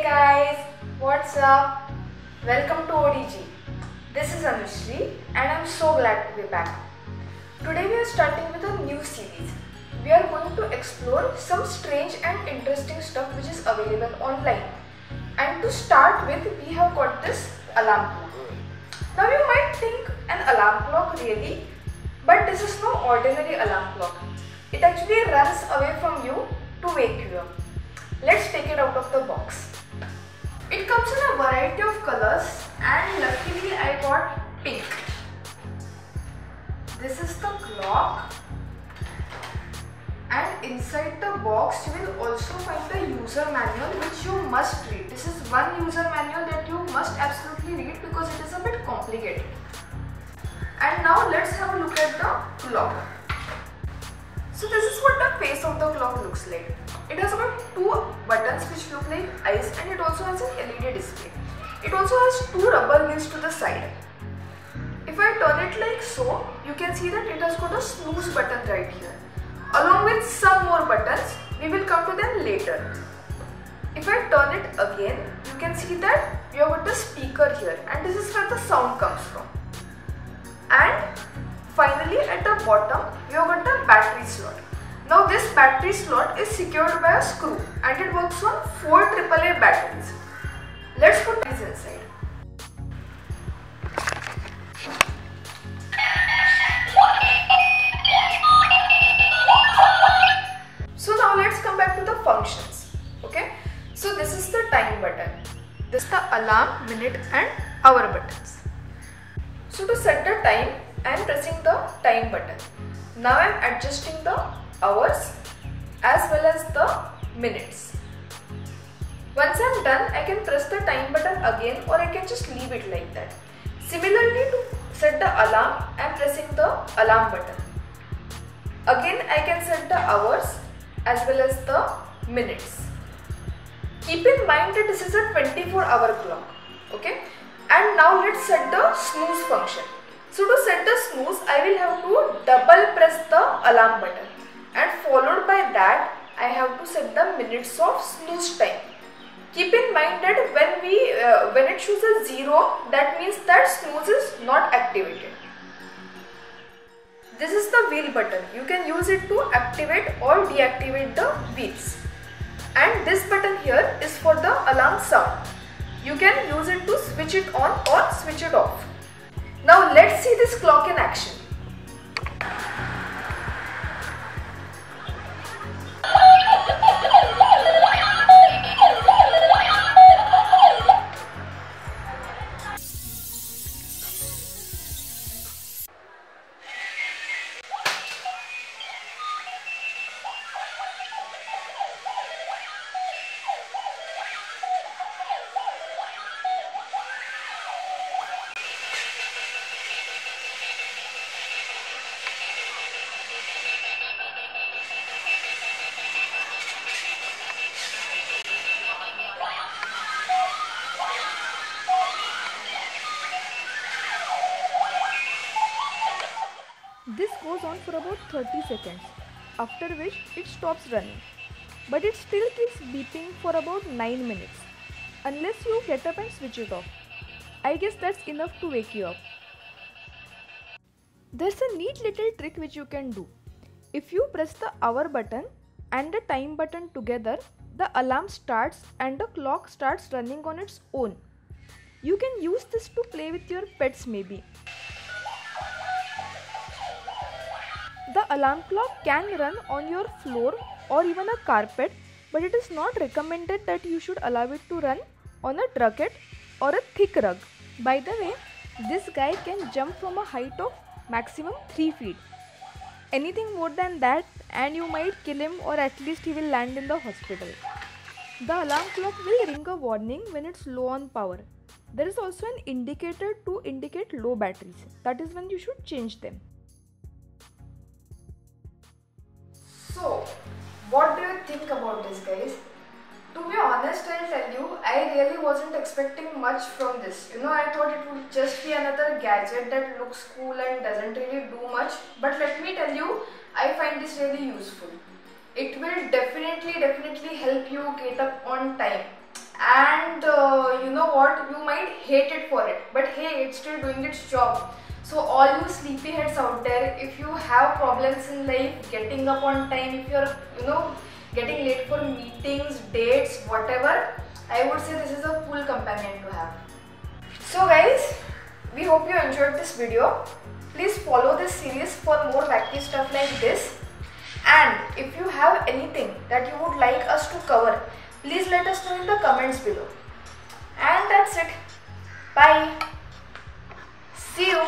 Hey guys, what's up? Welcome to ODG. This is Anushri and I'm so glad to be back. Today we are starting with a new series. We are going to explore some strange and interesting stuff which is available online. And to start with, we have got this alarm clock. Now you might think an alarm clock really, but this is no ordinary alarm clock. It actually runs away from you to wake you up. Let's take it out of the box. It comes in a variety of colors and luckily I got pink. This is the clock and inside the box you will also find the user manual which you must read. This is one user manual that you must absolutely read because it is a bit complicated. And now let's have a look at the clock. So this is what the face of the clock looks like. It has about two buttons which look like eyes and it also has an LED display. It also has two rubber wheels to the side. If I turn it like so, you can see that it has got a snooze button right here. Along with some more buttons, we will come to them later. If I turn it again, you can see that we have got the speaker here and this is where the sound comes from. And finally at the bottom, we have got the battery slot. Now this battery slot is secured by a screw and it works on 4 AAA batteries. Let's put these inside. So now let's come back to the functions. Okay. So this is the time button. This is the alarm, minute and hour buttons. So to set the time, I am pressing the time button. Now I am adjusting the hours as well as the minutes. Once I am done, I can press the time button again or I can just leave it like that. Similarly, to set the alarm, I am pressing the alarm button. Again, I can set the hours as well as the minutes. Keep in mind that this is a 24-hour clock. Okay? And now let's set the snooze function. So to set the snooze, I will have to double press the alarm button. And followed by that, I have to set the minutes of snooze time. Keep in mind that when it shows a 0, that means that snooze is not activated. This is the wheel button. You can use it to activate or deactivate the wheels. And this button here is for the alarm sound. You can use it to switch it on or switch it off. Now let's see this clock in action. This goes on for about 30 seconds, after which it stops running. But it still keeps beeping for about 9 minutes, unless you get up and switch it off. I guess that's enough to wake you up. There's a neat little trick which you can do. If you press the hour button and the time button together, the alarm starts and the clock starts running on its own. You can use this to play with your pets maybe. The alarm clock can run on your floor or even a carpet, but it is not recommended that you should allow it to run on a drugget or a thick rug. By the way, this guy can jump from a height of maximum 3 feet. Anything more than that and you might kill him, or at least he will land in the hospital. The alarm clock will ring a warning when it's low on power. There is also an indicator to indicate low batteries. That is when you should change them. So, what do you think about this, guys? To be honest, I'll tell you, I really wasn't expecting much from this. I thought it would just be another gadget that looks cool and doesn't really do much. But let me tell you, I find this really useful. It will definitely help you get up on time. and you know what, you might hate it for it, but hey, it's still doing its job. So all you sleepyheads out there, if you have problems in life getting up on time, if you're getting late for meetings, dates, whatever, I would say this is a cool companion to have. So guys, we hope you enjoyed this video. Please follow this series for more wacky stuff like this. And if you have anything that you would like us to cover, please let us know in the comments below. And that's it. Bye. See you.